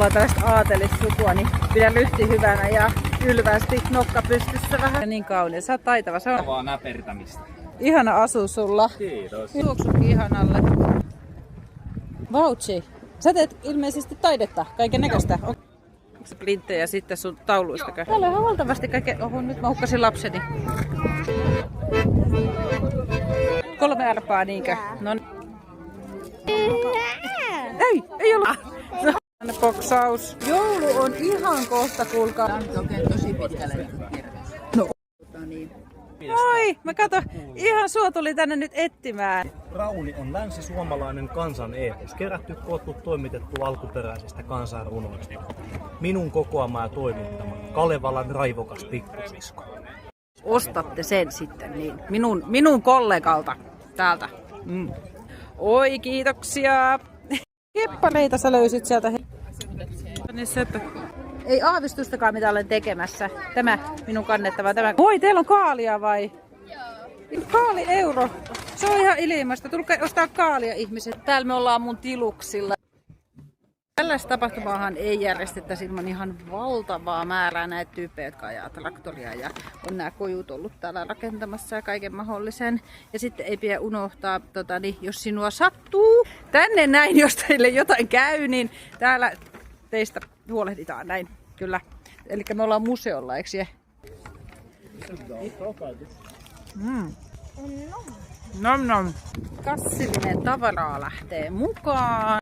ollaan tällaista aatelissukua, niin pidän lyhti hyvänä ja ylvästi nokka pystyssä vähän. Niin kaunis, sä oot taitava. Se on vaan näpertämistä. ihana asu sulla. Kiitos. Juoksukin ihanalle. Vautsi, sä teet ilmeisesti taidetta, kaiken näköistä. Onko se plinttejä sitten sun tauluistakö? Täällä on valtavasti kaiken. Oho, nyt mä hukkasin lapseni. 3 arpaa niinkö? No niin. Ei ollut. No, boksaus. Joulu on ihan kohta, kuulkaa. Tämä on oikein tosi pitkälle No. niin. Moi, mä kato, ihan sua tuli tänne nyt etsimään. Rauni on länsi-suomalainen kansaneepos, kerätty, koottu, toimitettu alkuperäisistä kansanrunoista. Minun kokoama ja toimittama Kalevalan raivokas pikkusisko. Ostatte sen sitten niin. Minun kollegalta täältä. Oi, kiitoksia. Keppareita sä löysit sieltä. Ei aavistustakaan mitä olen tekemässä. Tämä minun kannettava. Tämä. Oi, teillä on kaalia vai? Joo. Kaali euro. Se on ihan ilmasta. Tulkaa ostaa kaalia ihmiset. Täällä me ollaan mun tiluksilla. Tällaista tapahtumaahan ei järjestettäisi ilman ihan valtavaa määrää näitä tyyppejä, jotka ajaa traktoria ja on nämä kojut ollut täällä rakentamassa ja kaiken mahdollisen. Ja sitten ei pidä unohtaa, jos sinua sattuu tänne näin, jos teille jotain käy, niin täällä teistä huolehditaan näin, kyllä. Eli me ollaan museolla, eikö se? Nom nom. Kassillinen tavaraa lähtee mukaan.